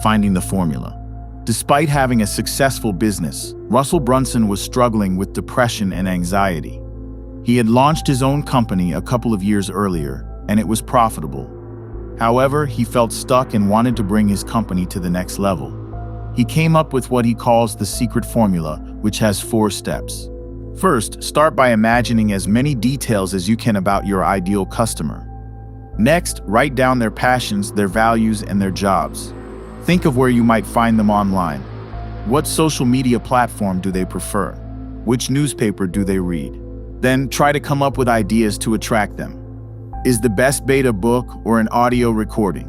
finding the formula. Despite having a successful business, Russell Brunson was struggling with depression and anxiety. He had launched his own company a couple of years earlier, and it was profitable. However, he felt stuck and wanted to bring his company to the next level. He came up with what he calls the secret formula, which has 4 steps. First, start by imagining as many details as you can about your ideal customer. Next, write down their passions, their values, and their jobs. Think of where you might find them online. What social media platform do they prefer? Which newspaper do they read? Then try to come up with ideas to attract them. Is the best bait a book or an audio recording?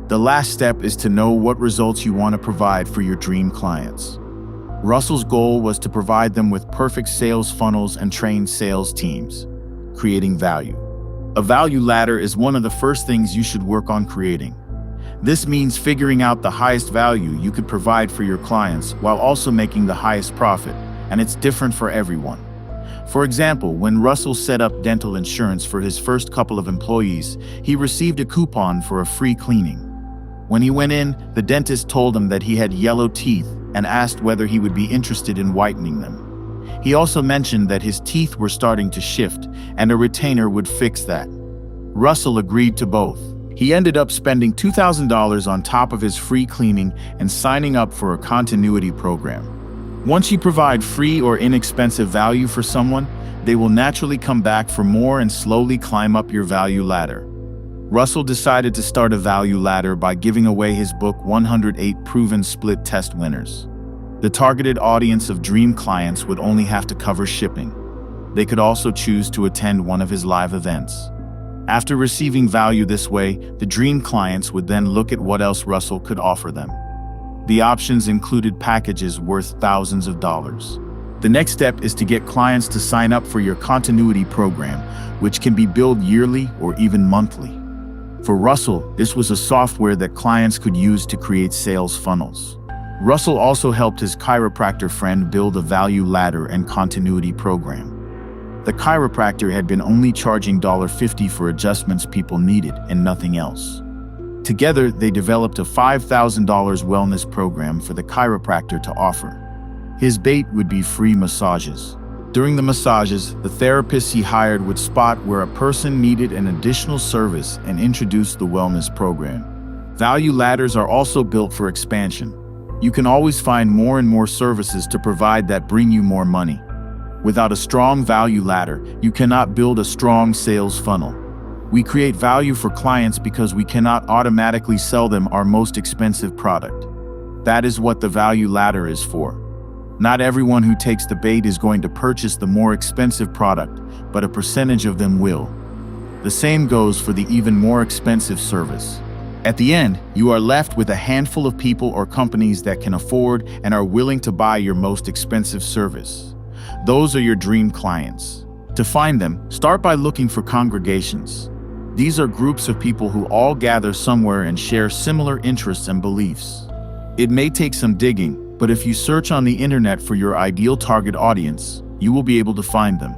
The last step is to know what results you want to provide for your dream clients. Russell's goal was to provide them with perfect sales funnels and trained sales teams, creating value. A value ladder is one of the first things you should work on creating. This means figuring out the highest value you could provide for your clients while also making the highest profit, and it's different for everyone. For example, when Russell set up dental insurance for his first couple of employees, he received a coupon for a free cleaning. When he went in, the dentist told him that he had yellow teeth and asked whether he would be interested in whitening them. He also mentioned that his teeth were starting to shift and a retainer would fix that. Russell agreed to both. He ended up spending $2,000 on top of his free cleaning and signing up for a continuity program. Once you provide free or inexpensive value for someone, they will naturally come back for more and slowly climb up your value ladder. Russell decided to start a value ladder by giving away his book 108 Proven Split Test Winners. The targeted audience of dream clients would only have to cover shipping. They could also choose to attend one of his live events. After receiving value this way, the dream clients would then look at what else Russell could offer them. The options included packages worth thousands of dollars. The next step is to get clients to sign up for your continuity program, which can be billed yearly or even monthly. For Russell, this was a software that clients could use to create sales funnels. Russell also helped his chiropractor friend build a value ladder and continuity program. The chiropractor had been only charging $50 for adjustments people needed and nothing else. Together, they developed a $5,000 wellness program for the chiropractor to offer. His bait would be free massages. During the massages, the therapists he hired would spot where a person needed an additional service and introduce the wellness program. Value ladders are also built for expansion. You can always find more and more services to provide that bring you more money. Without a strong value ladder, you cannot build a strong sales funnel. We create value for clients because we cannot automatically sell them our most expensive product. That is what the value ladder is for. Not everyone who takes the bait is going to purchase the more expensive product, but a percentage of them will. The same goes for the even more expensive service. At the end, you are left with a handful of people or companies that can afford and are willing to buy your most expensive service. Those are your dream clients. To find them, start by looking for congregations. These are groups of people who all gather somewhere and share similar interests and beliefs. It may take some digging, but if you search on the internet for your ideal target audience, you will be able to find them.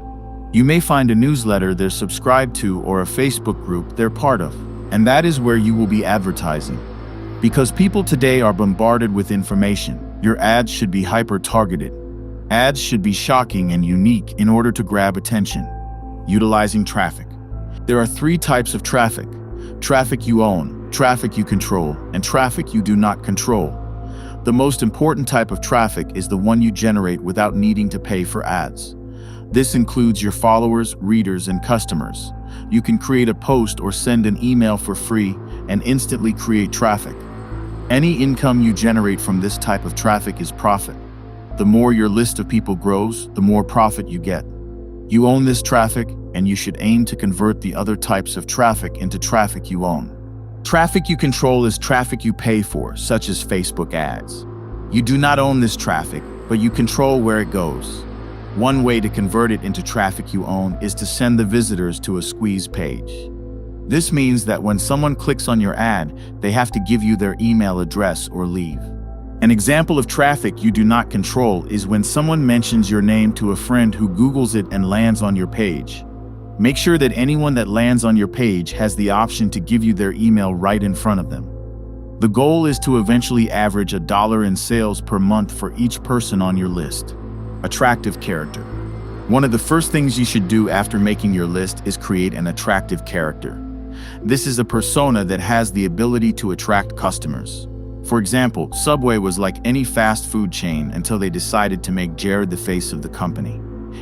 You may find a newsletter they're subscribed to or a Facebook group they're part of, and that is where you will be advertising. Because people today are bombarded with information, your ads should be hyper-targeted. Ads should be shocking and unique in order to grab attention. Utilizing traffic. There are 3 types of traffic: traffic you own, traffic you control, and traffic you do not control. The most important type of traffic is the one you generate without needing to pay for ads. This includes your followers, readers, and customers. You can create a post or send an email for free and instantly create traffic. Any income you generate from this type of traffic is profit. The more your list of people grows, the more profit you get. You own this traffic, and you should aim to convert the other types of traffic into traffic you own. Traffic you control is traffic you pay for, such as Facebook ads. You do not own this traffic, but you control where it goes. One way to convert it into traffic you own is to send the visitors to a squeeze page. This means that when someone clicks on your ad, they have to give you their email address or leave. An example of traffic you do not control is when someone mentions your name to a friend who Googles it and lands on your page. Make sure that anyone that lands on your page has the option to give you their email right in front of them. The goal is to eventually average $1 in sales per month for each person on your list. Attractive character. One of the first things you should do after making your list is create an attractive character. This is a persona that has the ability to attract customers. For example, Subway was like any fast food chain until they decided to make Jared the face of the company.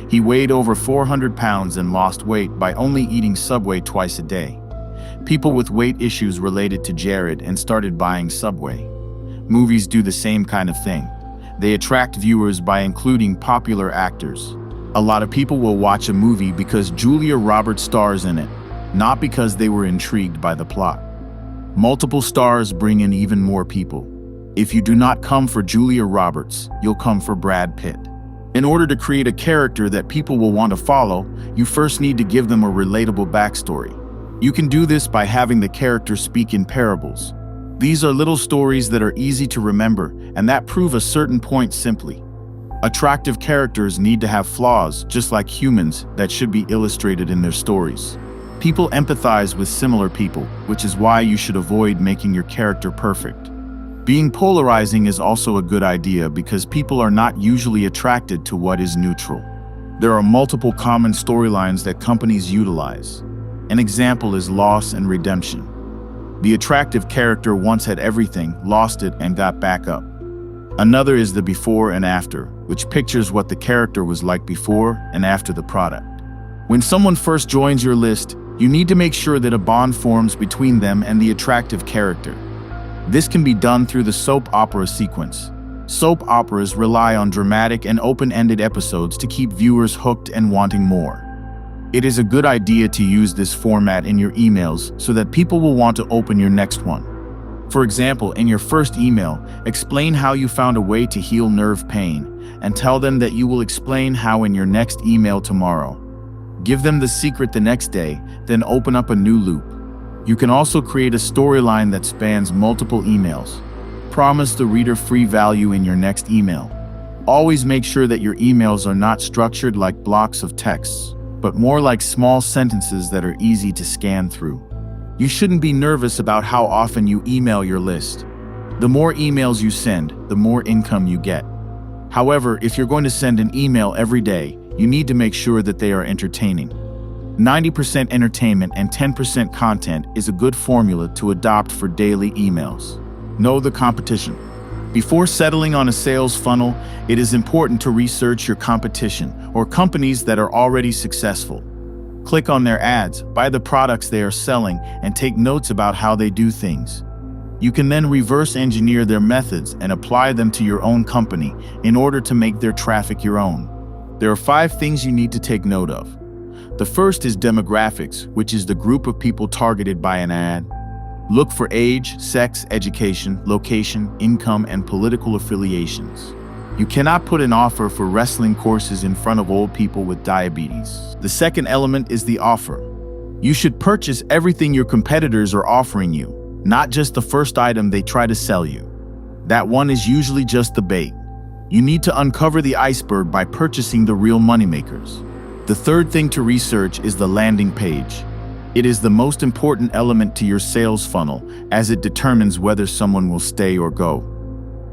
He weighed over 400 pounds and lost weight by only eating Subway twice a day. People with weight issues related to Jared and started buying Subway. Movies do the same kind of thing. They attract viewers by including popular actors. A lot of people will watch a movie because Julia Roberts stars in it, not because they were intrigued by the plot. Multiple stars bring in even more people. If you do not come for Julia Roberts, you'll come for Brad Pitt. In order to create a character that people will want to follow, you first need to give them a relatable backstory. You can do this by having the character speak in parables. These are little stories that are easy to remember and that prove a certain point simply. Attractive characters need to have flaws, just like humans, that should be illustrated in their stories. People empathize with similar people, which is why you should avoid making your character perfect. Being polarizing is also a good idea because people are not usually attracted to what is neutral. There are multiple common storylines that companies utilize. An example is loss and redemption. The attractive character once had everything, lost it, and got back up. Another is the before and after, which pictures what the character was like before and after the product. When someone first joins your list, you need to make sure that a bond forms between them and the attractive character. This can be done through the soap opera sequence. Soap operas rely on dramatic and open-ended episodes to keep viewers hooked and wanting more. It is a good idea to use this format in your emails so that people will want to open your next one. For example, in your first email, explain how you found a way to heal nerve pain and tell them that you will explain how in your next email tomorrow. Give them the secret the next day, then open up a new loop. You can also create a storyline that spans multiple emails. Promise the reader free value in your next email. Always make sure that your emails are not structured like blocks of texts, but more like small sentences that are easy to scan through. You shouldn't be nervous about how often you email your list. The more emails you send, the more income you get. However, if you're going to send an email every day, you need to make sure that they are entertaining. 90% entertainment and 10% content is a good formula to adopt for daily emails. Know the competition. Before settling on a sales funnel, it is important to research your competition or companies that are already successful. Click on their ads, buy the products they are selling, and take notes about how they do things. You can then reverse engineer their methods and apply them to your own company in order to make their traffic your own. There are 5 things you need to take note of. The first is demographics, which is the group of people targeted by an ad. Look for age, sex, education, location, income, and political affiliations. You cannot put an offer for wrestling courses in front of old people with diabetes. The second element is the offer. You should purchase everything your competitors are offering you, not just the first item they try to sell you. That one is usually just the bait. You need to uncover the iceberg by purchasing the real moneymakers. The third thing to research is the landing page. It is the most important element to your sales funnel as it determines whether someone will stay or go.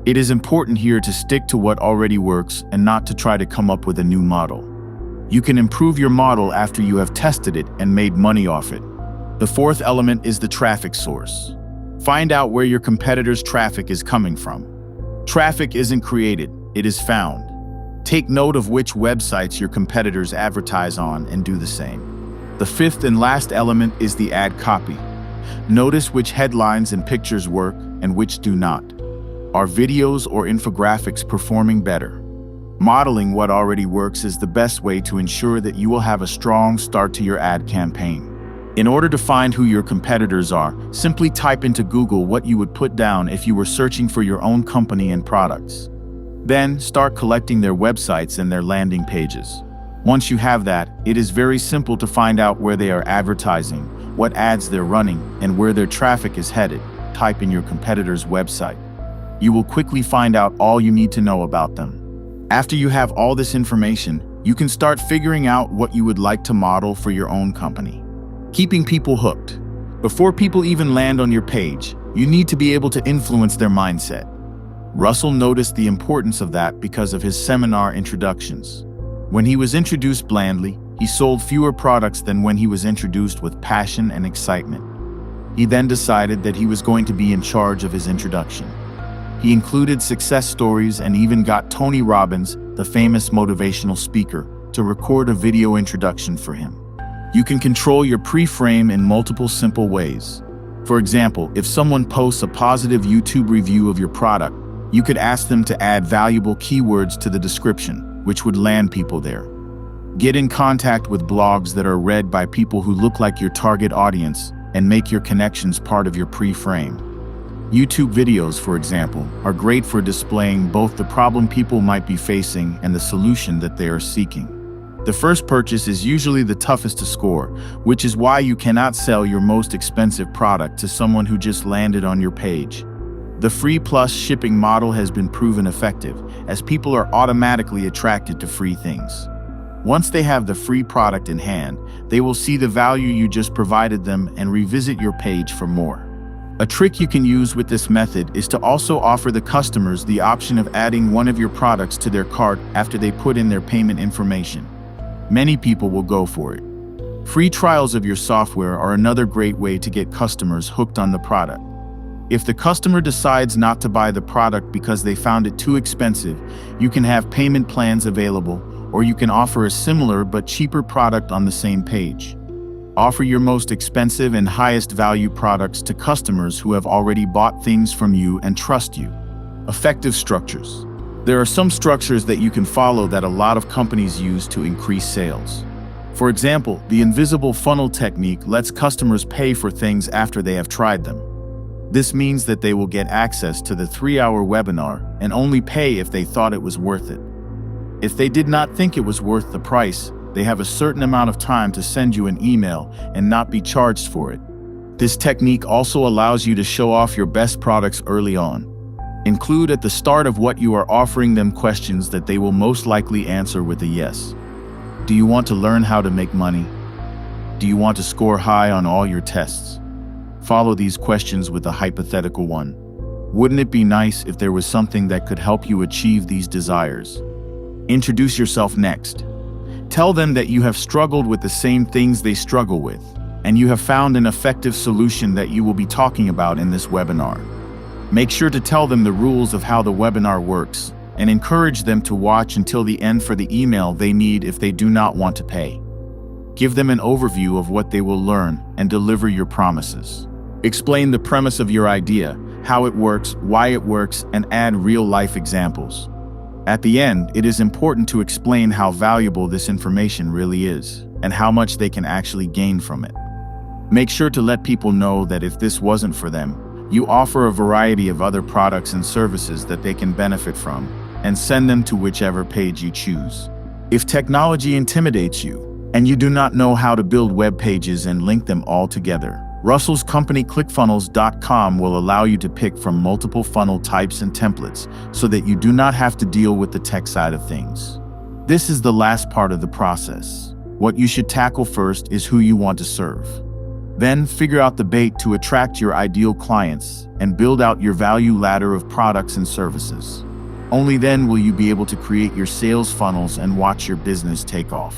It is important here to stick to what already works and not to try to come up with a new model. You can improve your model after you have tested it and made money off it. The fourth element is the traffic source. Find out where your competitors' traffic is coming from. Traffic isn't created, it is found. Take note of which websites your competitors advertise on and do the same. The fifth and last element is the ad copy. Notice which headlines and pictures work and which do not. Are videos or infographics performing better? Modeling what already works is the best way to ensure that you will have a strong start to your ad campaign. In order to find who your competitors are, simply type into Google what you would put down if you were searching for your own company and products. Then start collecting their websites and their landing pages. Once you have that, it is very simple to find out where they are advertising, what ads they're running, and where their traffic is headed. Type in your competitor's website. You will quickly find out all you need to know about them. After you have all this information, you can start figuring out what you would like to model for your own company. Keeping people hooked. Before people even land on your page, You need to be able to influence their mindset. Russell noticed the importance of that because of his seminar introductions. When he was introduced blandly, he sold fewer products than when he was introduced with passion and excitement. He then decided that he was going to be in charge of his introduction. He included success stories and even got Tony Robbins, the famous motivational speaker, to record a video introduction for him. You can control your pre-frame in multiple simple ways. For example, if someone posts a positive YouTube review of your product, you could ask them to add valuable keywords to the description, which would land people there. Get in contact with blogs that are read by people who look like your target audience and make your connections part of your pre-frame. YouTube videos, for example, are great for displaying both the problem people might be facing and the solution that they are seeking. The first purchase is usually the toughest to score, which is why you cannot sell your most expensive product to someone who just landed on your page. The free plus shipping model has been proven effective, as people are automatically attracted to free things. Once they have the free product in hand, they will see the value you just provided them and revisit your page for more. A trick you can use with this method is to also offer the customers the option of adding one of your products to their cart after they put in their payment information. Many people will go for it. Free trials of your software are another great way to get customers hooked on the product. If the customer decides not to buy the product because they found it too expensive, you can have payment plans available, or you can offer a similar but cheaper product on the same page. Offer your most expensive and highest value products to customers who have already bought things from you and trust you. Effective structures. There are some structures that you can follow that a lot of companies use to increase sales. For example, the invisible funnel technique lets customers pay for things after they have tried them. This means that they will get access to the 3-hour webinar and only pay if they thought it was worth it. If they did not think it was worth the price, they have a certain amount of time to send you an email and not be charged for it. This technique also allows you to show off your best products early on. Include at the start of what you are offering them questions that they will most likely answer with a yes. Do you want to learn how to make money? Do you want to score high on all your tests? Follow these questions with a hypothetical one. Wouldn't it be nice if there was something that could help you achieve these desires? Introduce yourself next. Tell them that you have struggled with the same things they struggle with, and you have found an effective solution that you will be talking about in this webinar. Make sure to tell them the rules of how the webinar works, and encourage them to watch until the end for the email they need if they do not want to pay. Give them an overview of what they will learn and deliver your promises. Explain the premise of your idea, how it works, why it works, and add real-life examples. At the end, it is important to explain how valuable this information really is, and how much they can actually gain from it. Make sure to let people know that if this wasn't for them, you offer a variety of other products and services that they can benefit from, and send them to whichever page you choose. If technology intimidates you, and you do not know how to build web pages and link them all together, Russell's company Dotcom will allow you to pick from multiple funnel types and templates so that you do not have to deal with the tech side of things. This is the last part of the process. What you should tackle first is who you want to serve. Then figure out the bait to attract your ideal clients and build out your value ladder of products and services. Only then will you be able to create your sales funnels and watch your business take off.